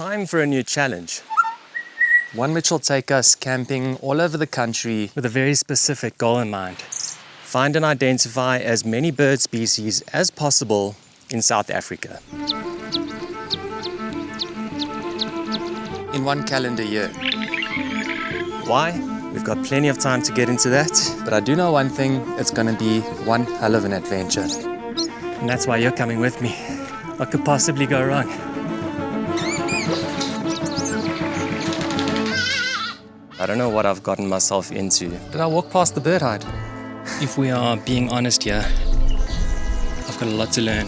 time for a new challenge. One which will take us camping all over the country with a very specific goal in mind. Find and identify as many bird species as possible in South Africa. In one calendar year. Why? We've got plenty of time to get into that, but I do know one thing, it's gonna be one hell of an adventure. And that's why you're coming with me. What could possibly go wrong? I don't know what I've gotten myself into. Did I walk past the bird hide? If we are being honest here, I've got a lot to learn.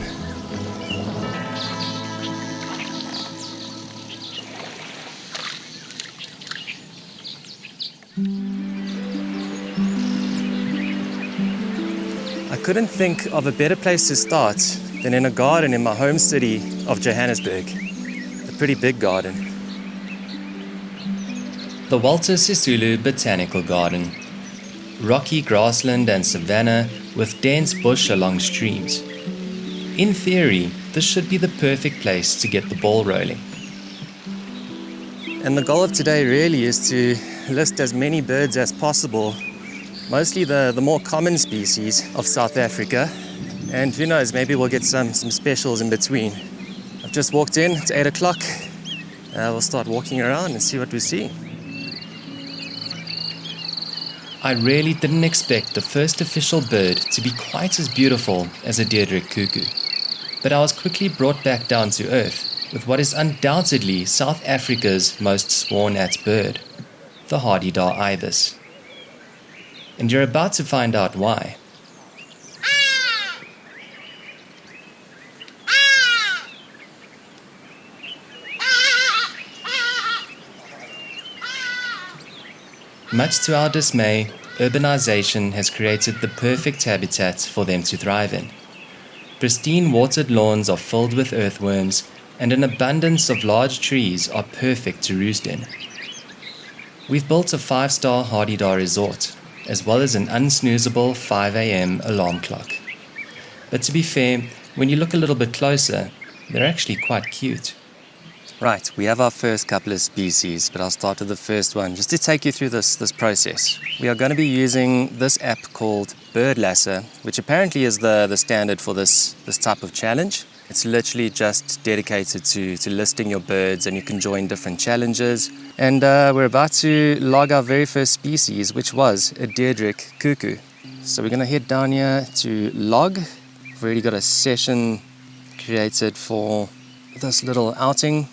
I couldn't think of a better place to start than in a garden in my home city of Johannesburg. A pretty big garden. The Walter Sisulu Botanical Garden. Rocky grassland and savanna with dense bush along streams. In theory, this should be the perfect place to get the ball rolling. And the goal of today really is to list as many birds as possible, mostly the more common species of South Africa. And who knows, maybe we'll get some specials in between. I've just walked in, it's 8 o'clock. We'll start walking around and see what we see. I really didn't expect the first official bird to be quite as beautiful as a Diederik cuckoo. But I was quickly brought back down to earth with what is undoubtedly South Africa's most sworn-at bird, the hardy-dar ibis. And you're about to find out why. Much to our dismay, urbanization has created the perfect habitat for them to thrive in. Pristine watered lawns are filled with earthworms, and an abundance of large trees are perfect to roost in. We've built a 5-star hardy-dar resort, as well as an unsnoozable 5 a.m. alarm clock. But to be fair, when you look a little bit closer, they're actually quite cute. Right, we have our first couple of species, but I'll start with the first one just to take you through this process. We are going to be using this app called Bird Lasser, which apparently is the standard for this type of challenge. It's literally just dedicated to listing your birds, and you can join different challenges. And we're about to log our very first species, which was a Diederik cuckoo. So we're going to head down here to log. We've already got a session created for this little outing.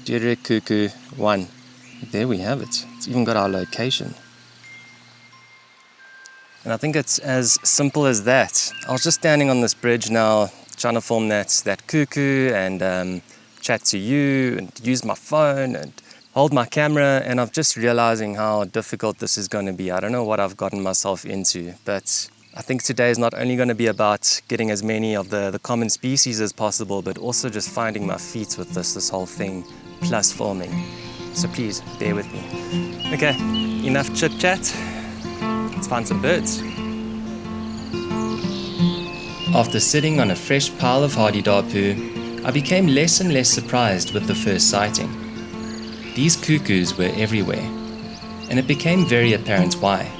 Diederik cuckoo 1. There we have it. It's even got our location. And I think it's as simple as that. I was just standing on this bridge now, trying to film that cuckoo and chat to you and use my phone and hold my camera, and I'm just realizing how difficult this is going to be. I don't know what I've gotten myself into, but I think today is not only going to be about getting as many of the common species as possible, but also just finding my feet with this whole thing, plus filming. So please, bear with me. Okay, enough chit-chat. Let's find some birds. After sitting on a fresh pile of hardy-dar poo, I became less and less surprised with the first sighting. These cuckoos were everywhere, and it became very apparent why.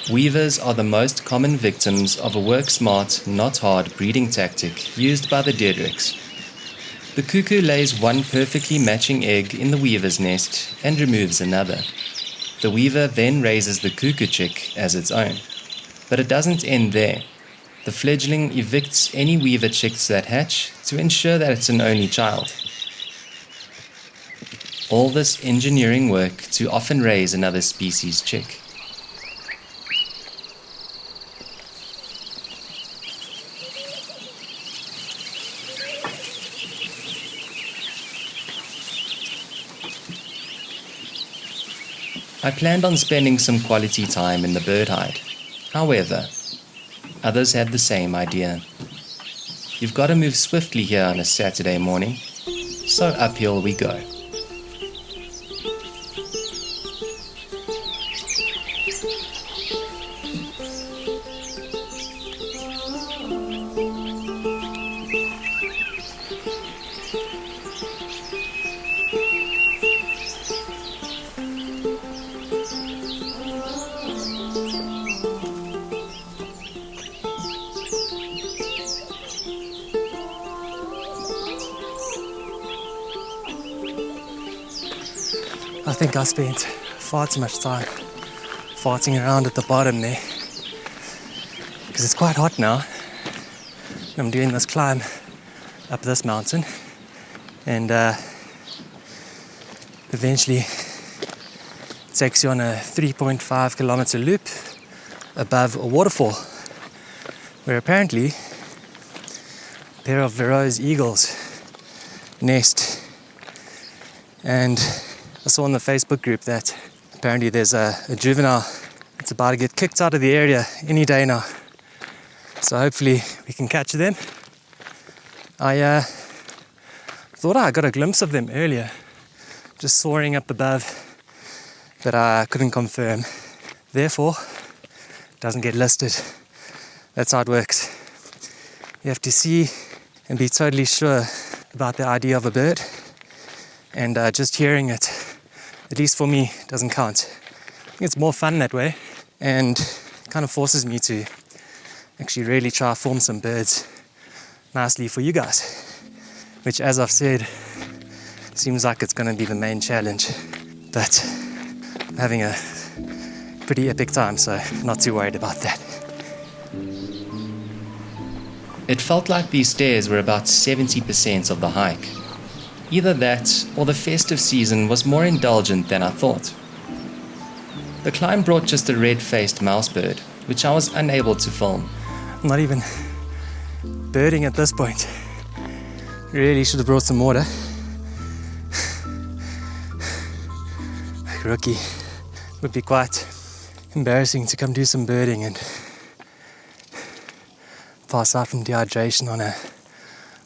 Weavers are the most common victims of a work-smart, not hard breeding tactic used by the Diederiks. The cuckoo lays one perfectly matching egg in the weaver's nest and removes another. The weaver then raises the cuckoo chick as its own. But it doesn't end there. The fledgling evicts any weaver chicks that hatch to ensure that it's an only child. All this engineering work to often raise another species' chick. I planned on spending some quality time in the bird hide. However, others had the same idea. You've got to move swiftly here on a Saturday morning, so uphill we go. think I spent far too much time farting around at the bottom there, because it's quite hot now. I'm doing this climb up this mountain, and eventually it takes you on a 3.5 kilometer loop above a waterfall, where apparently a pair of Vero's eagles nest. And I saw on the Facebook group that apparently there's a juvenile that's about to get kicked out of the area any day now. So hopefully we can catch them. I thought I got a glimpse of them earlier, just soaring up above, but I couldn't confirm. Therefore, it doesn't get listed. That's how it works. You have to see and be totally sure about the idea of a bird, and just hearing it, at least for me, doesn't count. I think it's more fun that way, and kind of forces me to actually really try to form some birds nicely for you guys, which, as I've said, seems like it's going to be the main challenge, but I'm having a pretty epic time, so not too worried about that. It felt like these stairs were about 70% of the hike. Either that, or the festive season was more indulgent than I thought. The climb brought just a red-faced mousebird, which I was unable to film. I'm not even birding at this point. Really should have brought some water. Rookie. It would be quite embarrassing to come do some birding and pass out from dehydration on a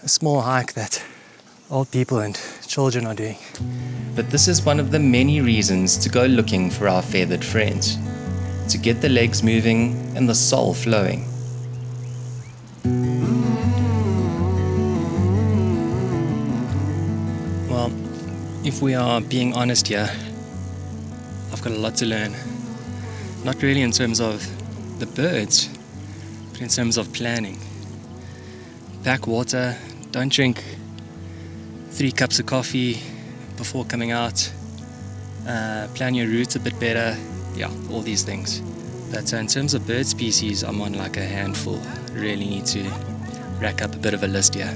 small hike that old people and children are doing. But this is one of the many reasons to go looking for our feathered friends, to get the legs moving and the soul flowing. Well, if we are being honest here, I've got a lot to learn. Not really in terms of the birds, but in terms of planning. Pack water, don't drink 3 cups of coffee before coming out, plan your route a bit better, all these things. But in terms of bird species, I'm on like a handful. Really need to rack up a bit of a list here.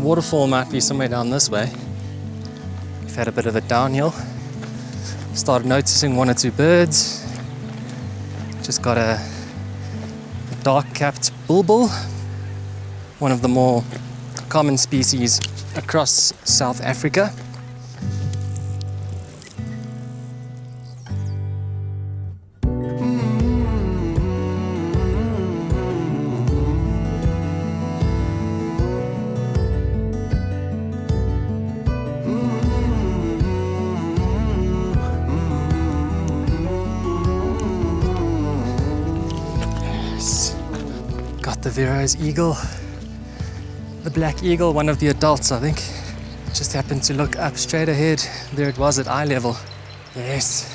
Waterfall might be somewhere down this way. We've had a bit of a downhill. Started noticing 1 or 2 birds. Just got a dark-capped bulbul, one of the more common species across South Africa. The Vero's eagle, the black eagle, one of the adults, I think. Just happened to look up straight ahead. There it was at eye level. Yes.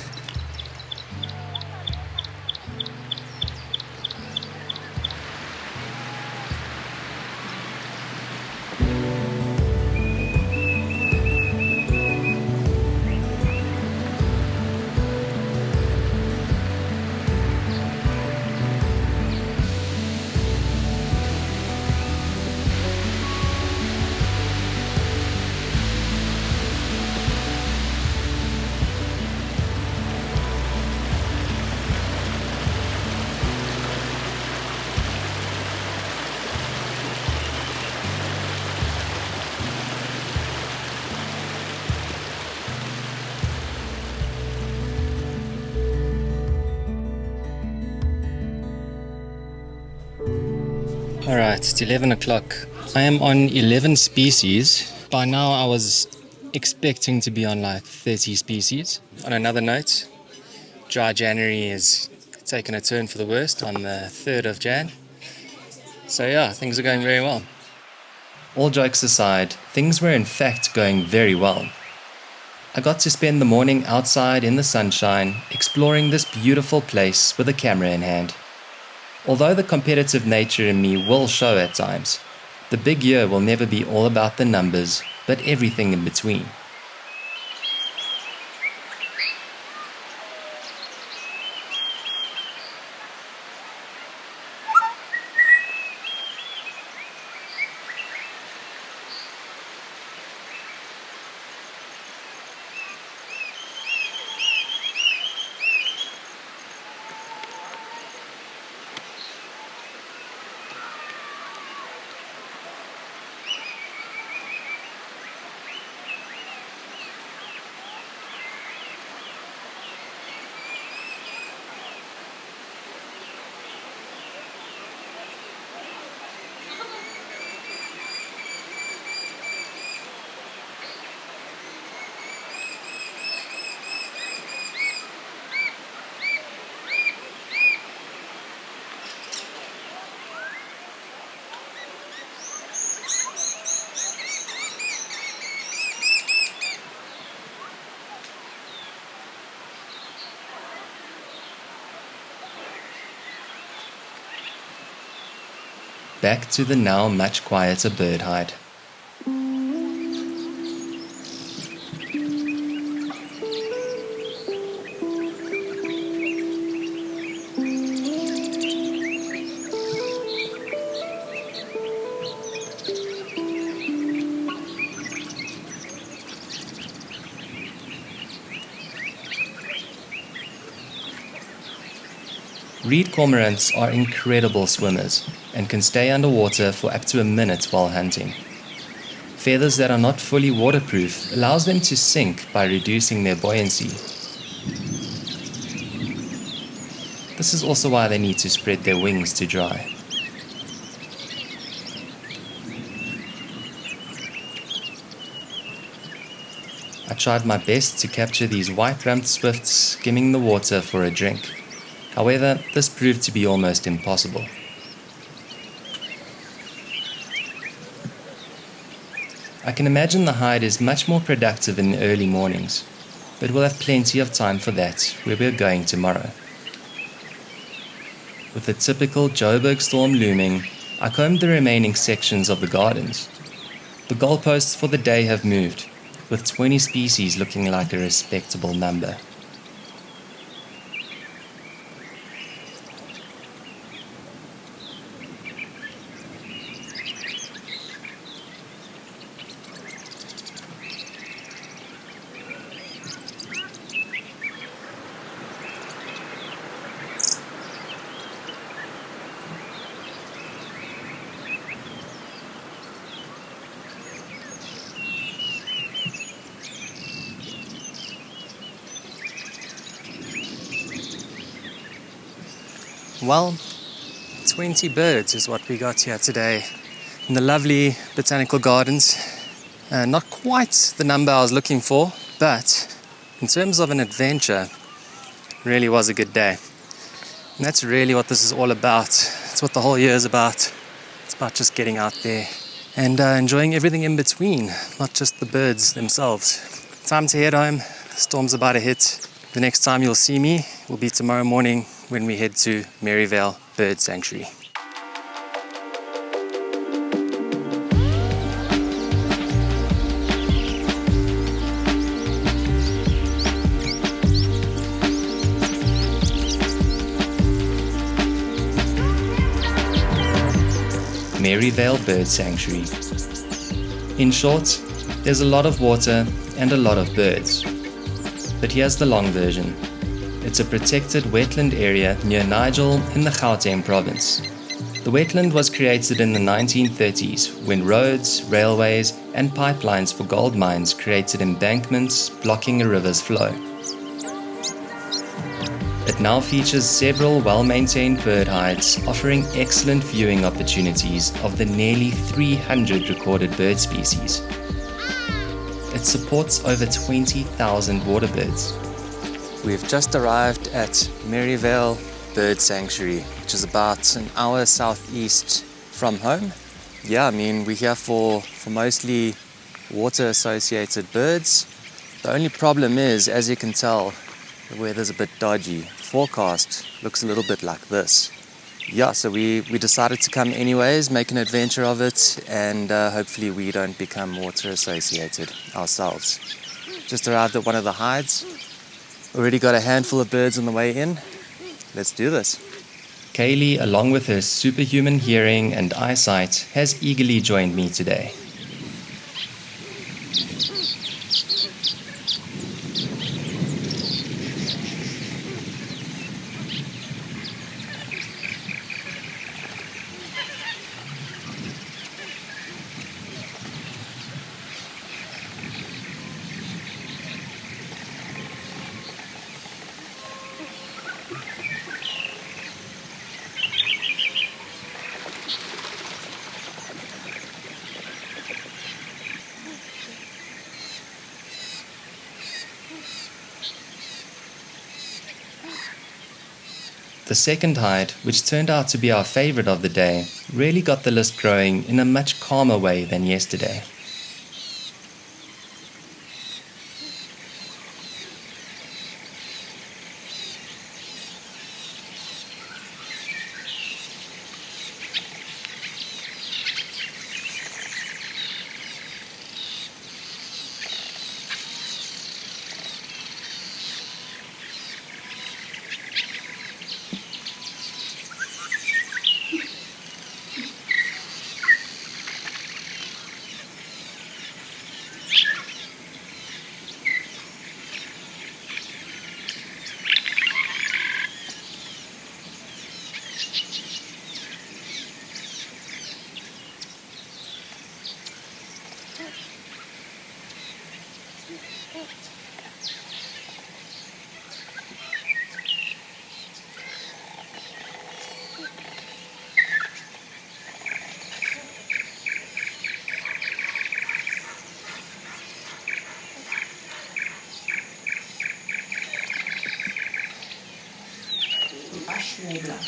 Alright, it's 11 o'clock. I am on 11 species. By now I was expecting to be on like 30 species. On another note, dry January is taken a turn for the worst on the 3rd of Jan. So yeah, things are going very well. All jokes aside, things were in fact going very well. I got to spend the morning outside in the sunshine, exploring this beautiful place with a camera in hand. Although the competitive nature in me will show at times, The big year will never be all about the numbers, but everything in between. Back to the now much quieter bird hide. Reed cormorants are incredible swimmers and can stay underwater for up to a minute while hunting. Feathers that are not fully waterproof allows them to sink by reducing their buoyancy. This is also why they need to spread their wings to dry. I tried my best to capture these white-rumped swifts skimming the water for a drink. However, this proved to be almost impossible. I can imagine the hide is much more productive in the early mornings, but we'll have plenty of time for that where we're going tomorrow. With the typical Joburg storm looming, I combed the remaining sections of the gardens. The goalposts for the day have moved, with 20 species looking like a respectable number. Well, 20 birds is what we got here today in the lovely Botanical Gardens. Not quite the number I was looking for, but in terms of an adventure, really was a good day. And that's really what this is all about. It's what the whole year is about. It's about just getting out there and enjoying everything in between, not just the birds themselves. Time to head home. The storm's about to hit. The next time you'll see me will be tomorrow morning when we head to Marievale Bird Sanctuary. Marievale Bird Sanctuary. In short, there's a lot of water and a lot of birds. But here's the long version. It's a protected wetland area near Nigel in the Gauteng province. The wetland was created in the 1930s when roads, railways, and pipelines for gold mines created embankments blocking a river's flow. It now features several well-maintained bird hides, offering excellent viewing opportunities of the nearly 300 recorded bird species. It supports over 20,000 waterbirds. We've just arrived at Marievale Bird Sanctuary, which is about an hour southeast from home. Yeah, I mean, we're here for mostly water-associated birds. The only problem is, as you can tell, the weather's a bit dodgy. The forecast looks a little bit like this. yeah, so we decided to come anyways, make an adventure of it, and hopefully we don't become water associated ourselves. Just arrived at one of the hides. Already got a handful of birds on the way in. Let's do this. Kaylee, along with her superhuman hearing and eyesight, has eagerly joined me today. The second hide, which turned out to be our favorite of the day, really got the list growing in a much calmer way than yesterday.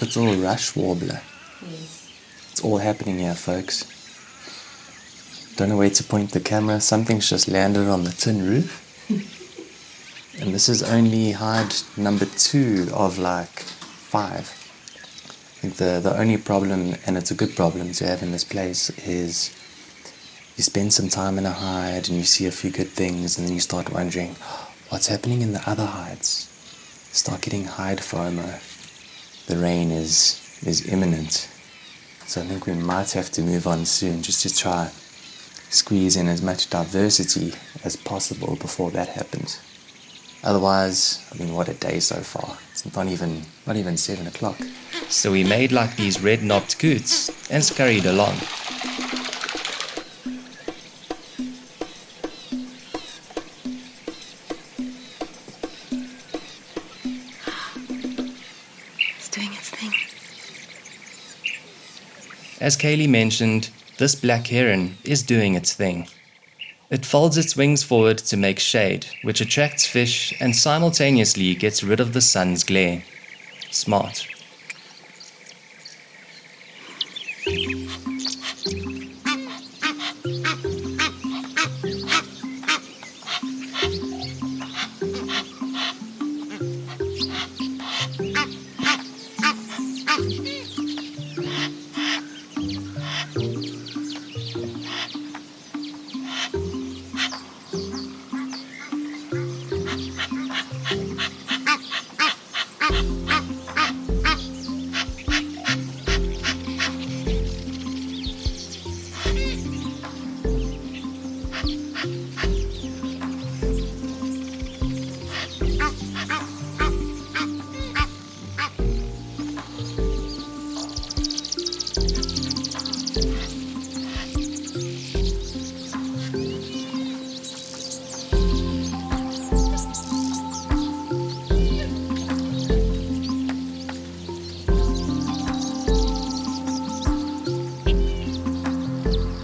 Little rush warbler. Yes. It's all happening here, folks. Don't know where to point the camera. Something's just landed on the tin roof. And this is only hide number 2 of like 5. I think the only problem, and it's a good problem to have in this place, is you spend some time in a hide and you see a few good things, and then you start wondering, what's happening in the other hides? Start getting hide FOMO. The rain is imminent. So I think we might have to move on soon just to try squeeze in as much diversity as possible before that happens. Otherwise, I mean, what a day so far. It's not even 7 o'clock. So we made like these red-knobbed coots and scurried along. It's doing its thing. As Kaylee mentioned, this black heron is doing its thing. It folds its wings forward to make shade, which attracts fish and simultaneously gets rid of the sun's glare. Smart.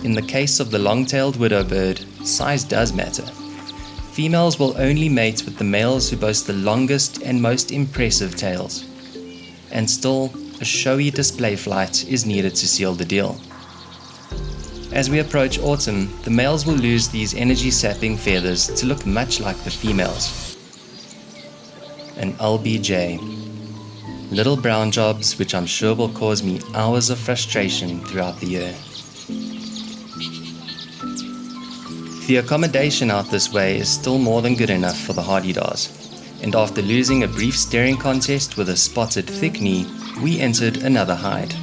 In the case of the long-tailed widowbird, size does matter. Females will only mate with the males who boast the longest and most impressive tails. And still, a showy display flight is needed to seal the deal. As we approach autumn, the males will lose these energy-sapping feathers to look much like the females. An LBJ. Little brown jobs which I'm sure will cause me hours of frustration throughout the year. The accommodation out this way is still more than good enough for the hardy-dars, and after losing a brief staring contest with a spotted thick knee, we entered another hide.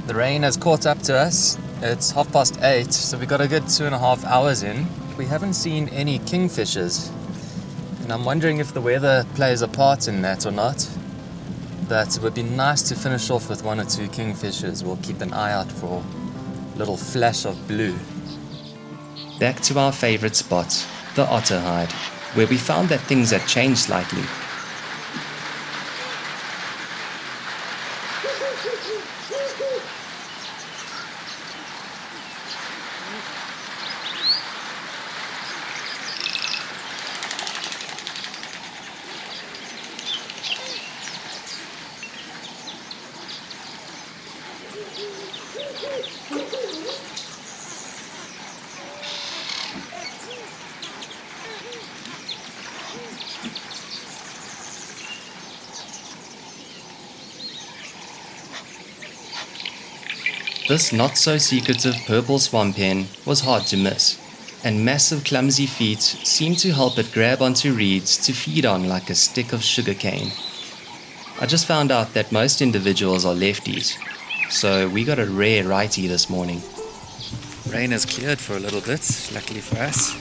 The rain has caught up to us. It's 8:30, so we got a good 2.5 hours in. We haven't seen any kingfishers, and I'm wondering if the weather plays a part in that or not. But it would be nice to finish off with 1 or 2 kingfishers. We'll keep an eye out for a little flash of blue. Back to our favorite spot, the otter hide, where we found that things had changed slightly. This not-so-secretive purple swamp hen was hard to miss, and massive clumsy feet seemed to help it grab onto reeds to feed on like a stick of sugarcane. I just found out that most individuals are lefties, so we got a rare righty this morning. Rain has cleared for a little bit, luckily for us.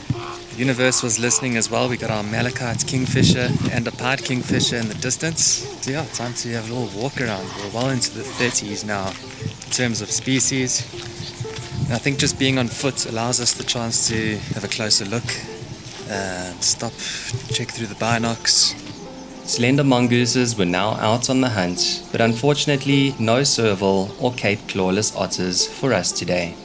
The universe was listening as well. We got our malachite kingfisher and a pied kingfisher in the distance. So yeah, time to have a little walk around. We're well into the 30s now in terms of species. And I think just being on foot allows us the chance to have a closer look, stop, check through the binocs. Slender mongooses were now out on the hunt, but unfortunately no serval or Cape clawless otters for us today.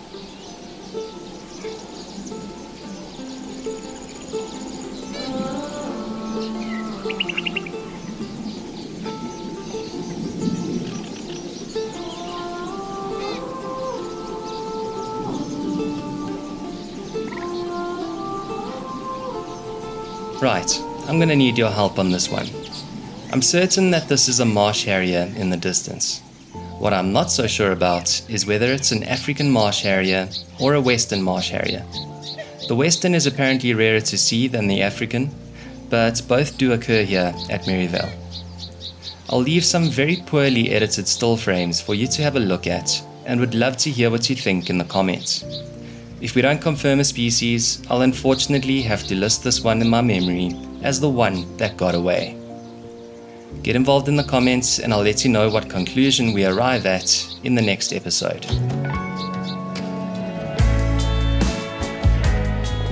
Right, I'm going to need your help on this one. I'm certain that this is a marsh harrier in the distance. What I'm not so sure about is whether it's an African marsh harrier or a Western marsh harrier. The Western is apparently rarer to see than the African, but both do occur here at Marievale. I'll leave some very poorly edited still frames for you to have a look at, and would love to hear what you think in the comments. If we don't confirm a species, I'll unfortunately have to list this one in my memory as the one that got away. Get involved in the comments and I'll let you know what conclusion we arrive at in the next episode.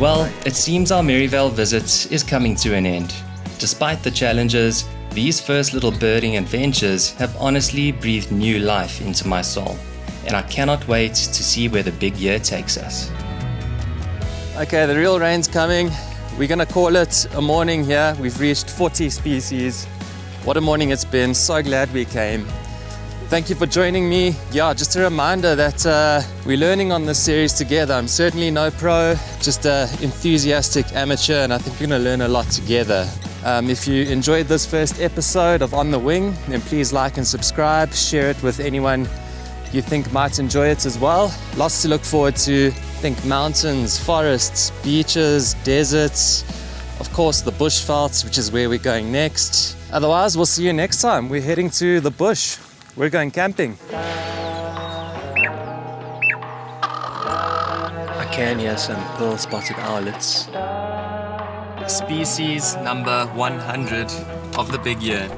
Well, it seems our Marievale visit is coming to an end. Despite the challenges, these first little birding adventures have honestly breathed new life into my soul, and I cannot wait to see where the big year takes us. Okay, the real rain's coming. We're gonna call it a morning here. We've reached 40 species. What a morning it's been. So glad we came. Thank you for joining me. Yeah, just a reminder that we're learning on this series together. I'm certainly no pro, just an enthusiastic amateur, and I think we're gonna learn a lot together. If you enjoyed this first episode of On the Wing, then please like and subscribe, share it with anyone you think might enjoy it as well. Lots to look forward to. Think mountains, forests, beaches, deserts, of course the bushveld, which is where we're going next. Otherwise, we'll see you next time. We're heading to the bush. We're going camping. I can hear some pearl-spotted owlets. Species number 100 of the big year.